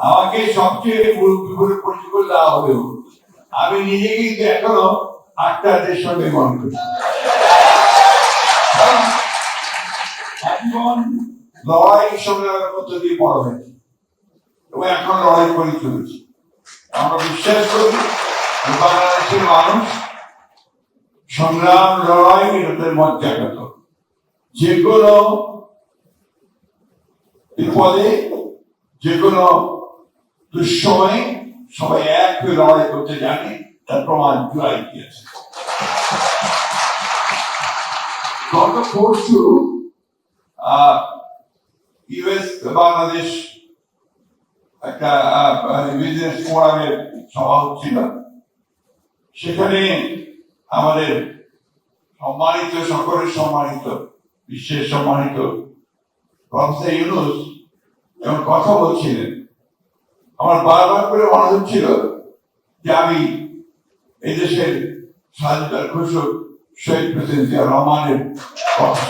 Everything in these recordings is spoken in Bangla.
আমাকে সবচেয়ে বিপরীত পরিচয় দেওয়া হলেও আমি নিজে কিন্তু এখনো আক্তারদের সঙ্গে মনে করি। জীবন লড়াই সংগ্রামের মধ্য দিয়ে বড় হয়েছে এবং এখন লড়াই করে চলেছি। আমরা বিশ্বাস করি বাংলাদেশের মানুষ সংগ্রাম লড়াই এদের মজ্জাগত। যে কোনো বিপদে যে কোনো দুঃসময়ে সবাই এক হয়ে লড়াই করতে জানে, তার প্রমাণ জুলাই দিয়েছে। গত পরশু ইউএস বাংলাদেশ একটা বিজনেস ফোরামের সভা হচ্ছিল। সেখানে আমাদের সম্মানিত, সকলের সম্মানিত, বিশ্বের সম্মানিত প্রফেসর ইউনূস যখন কথা বলছিলেন, আমার বারবার করে মনে হচ্ছিল যে আমি এই দেশের স্বাধীনতার ঘোষক শহীদ প্রেসিডেন্ট জিয়া রহমানের কথা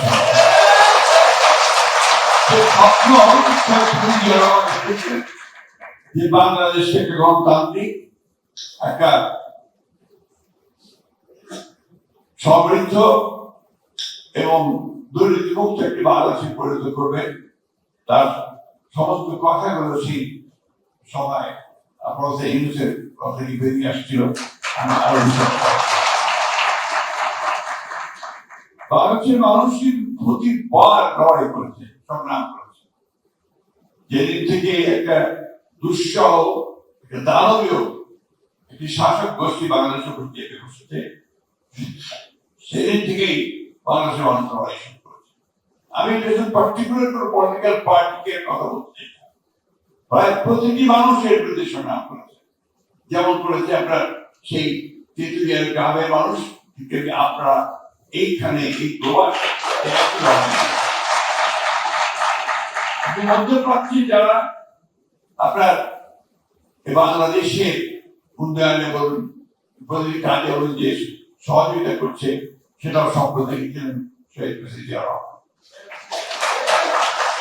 যে বাংলাদেশকে একটা গণতান্ত্রিক, একটা সমৃদ্ধ এবং দুর্নীতিমুক্ত একটি বাংলাদেশে পরিণত করবে। তার সমস্ত কথাগুলো সেই সভায় প্রফেসর ইউনূসের কথা বেরিয়ে আসছিল। আমি আরো বাংলাদেশের মানুষের প্রতিবার লড়াই করেছে, সংগ্রাম করেছে। যেদিন থেকে একটা দুঃসহ দানবীয় একটি শাসক গোষ্ঠী বাংলাদেশের উপর চেপে বসেছে, সেদিন থেকেই বাংলাদেশের মানুষ লড়াই শুরু করেছে। আমি পার্টিকুলার কোনো পলিটিক্যাল পার্টিকে কথা বলতে চাই না, প্রায় প্রতিটি মানুষের বিরুদ্ধে সংগ্রাম করেছে। যেমন করেছে আপনার সেই তেঁতুলিয়ার গ্রামের মানুষ, আপনারা এইখানে এই প্রবাস মধ্যপ্রাচ্যে যারা আপনার বাংলাদেশের উন্নয়নে বলুন, প্রতিটি কাজে বলুন, যে সহযোগিতা করছে, সেটাও সম্প্রদায় দিচ্ছিলেন শহীদ প্রেসিডেন্ট জিয়া রহমান।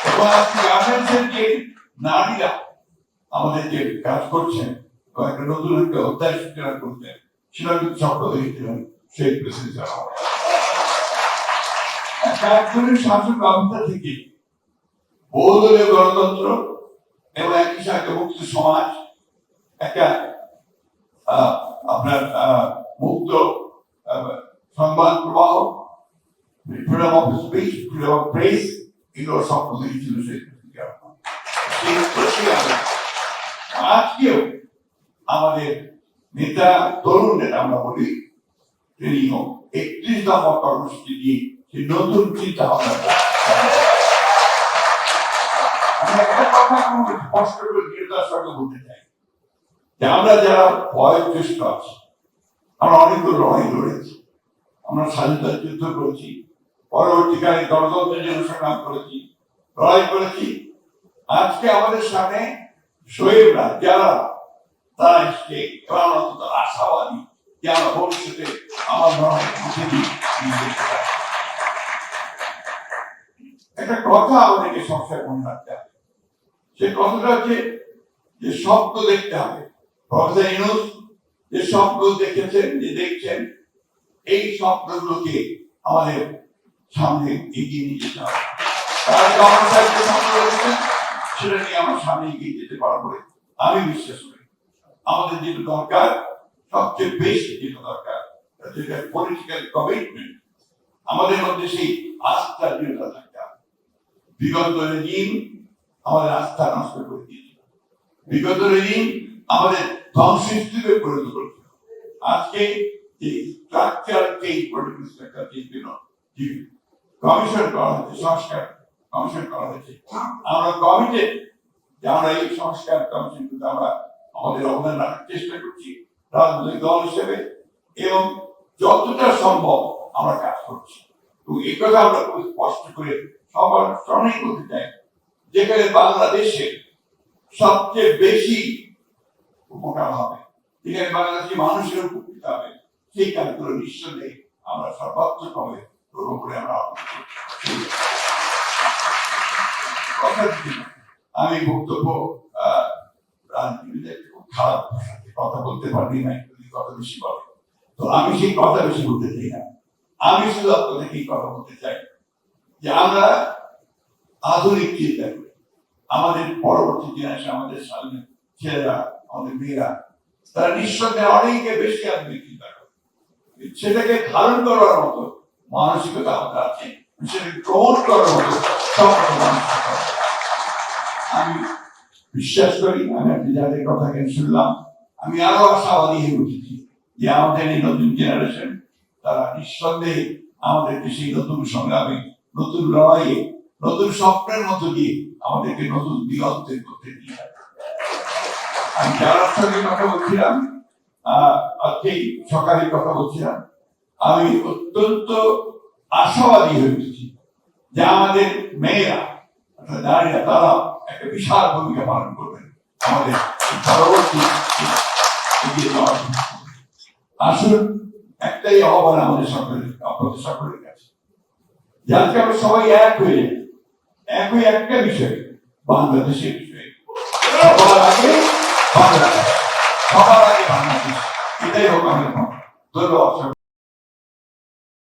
এবং আজকে গার্মেন্টসের যে নারীরা আমাদের যে কাজ করছেন, একটা নতুন একটা অধ্যায় সূচনা করতেন, সেটা কিন্তু সম্প্রদায় দিচ্ছিলেন শহীদ প্রেসিডেন্ট জিয়া রহমান। একজনের শাসন ব্যবস্থা থেকে বহুদলীয় গণতন্ত্র এবং একই সাথে মুক্ত সমাজ, একটা আপনার মুক্ত সংবাদ প্রবাহ, freedom of speech, freedom of press, এগুলো স্বপ্ন দিয়েছিল সেই। আজকেও আমাদের নেতা, তরুণ নেতা আমরা বলি, তিনিও 31তম কর্মসূচি দিয়ে সেই নতুন চিন্তা ভাবনা। আমি একটা কথা স্পষ্ট করে দৃঢ়তার সঙ্গে বলতে চাই যে আমরা যারা বয়োজ্যেষ্ঠ আছি, আমরা অনেকগুলো লড়াই লড়েছি, আমরা স্বাধীনতার যুদ্ধ করেছি, পরবর্তীকালে গণতন্ত্রের জন্য সংগ্রাম করেছি, লড়াই করেছি। আজকে আমাদের সামনে শহীদরা যারা, তারা এসছে, আমরা অন্তত আশাবাদী যে আমরা ভবিষ্যতে আমার একটা কথা আমাদেরকে সবসময় মনে রাখতে হবে। সে কথাটা হচ্ছে যে স্বপ্ন দেখতে হবে। প্রফেসর ইউনূস যে স্বপ্ন দেখেছেন, যে দেখছেন, এই স্বপ্নগুলোকে আমাদের সামনে এগিয়ে নিয়ে যেতে হবে। সেটা নিয়ে আমরা সামনে এগিয়ে যেতে পারবো আমি বিশ্বাস করি। আমাদের যেটা দরকার, সবচেয়ে বেশি যেটা দরকার, যেটা পলিটিক্যাল কমিটমেন্ট, আমাদের মধ্যে সেই আস্থা দৃঢ়তা থাকতে হবে। বিগত রেজিম আমাদের আস্থা নষ্ট করে দিয়েছিল, বিগত রেজিম আমাদের ধ্বংসস্তূপে পরিণত করেছিল। আজকে যে structure change, political structure change commission করা হয়েছে, সংস্কার কমিশন করা হয়েছে, আমরা কমিটেড যে আমরা এই সংস্কার কমিশন কিন্তু আমরা আমাদের অবদান রাখার চেষ্টা করছি রাজনৈতিক দল হিসেবে, এবং যতটা সম্ভব আমরা কাজ করছি। এবং এই কথা আমরা খুব স্পষ্ট করে সবার সামনেই বলতে চাই, যেখানে বাংলাদেশে সবচেয়ে বেশি উপকার হবে, যেখানে বাংলাদেশি মানুষের উপকৃত হবে, সেই কাজগুলো নিঃসন্দেহে আমরা সর্বাত্মকভাবে করবো বলে আমরা কথা দিচ্ছি। আমি বক্তব্য রাজনীতিবিদের খুব খারাপ ভাষা, কথা বলতে পারি না, একটু কথা বেশি বলে। তো আমি সেই কথা বেশি বলতে চাই না। আমি শুধু আপনাদেরকে এই কথা বলতে চাই যে আমরা আধুনিক চিন্তা করি, আমাদের পরবর্তী জেনারেশন, আমাদের সামনে ছেলেরা, আমাদের মেয়েরা, তারা নিঃসন্দেহে অনেকে বেশি আধুনিক চিন্তা করে। সেটাকে ধারণ করার মতো মানসিকতা আমাদের আছে, সেটাকে গ্রহণ করার মতো সক্ষম মানসিকতা। আমি বিশ্বাস করি, আমি আপনি যাদের কথা শুনলাম, আমি আরো আশাবাদী হয়ে উঠেছি যে আমাদের এই নতুন জেনারেশন তারা নিঃসন্দেহে আমাদেরকে সেই নতুন সংগ্রামে, নতুন লড়াইয়ে, নতুন স্বপ্নের মতো দিয়ে আমাদেরকে নতুন দিগন্তের মধ্যে নিয়ে যাবে। আমি যারা সঙ্গে কথা বলছিলাম, আজকেই সকালে কথা বলছিলাম, আমি অত্যন্ত আশাবাদী হয়ে উঠেছি যে আমাদের মেয়েরা, নারীরা, তারা একটা বিশাল ভূমিকা পালন করবেন আমাদের পরবর্তী এগিয়ে যাওয়ার। আসুন, একটাই আহ্বান আমাদের সকলের, আপনাদের সকলের কাছে, যে আজকে আমরা সবাই এক হয়ে একই একটা বিষয়, বাংলাদেশের বিষয়ে। সবার আগে বাংলাদেশ, সবার আগে বাংলাদেশ, এটাই হোক আমাদের। ধন্যবাদ।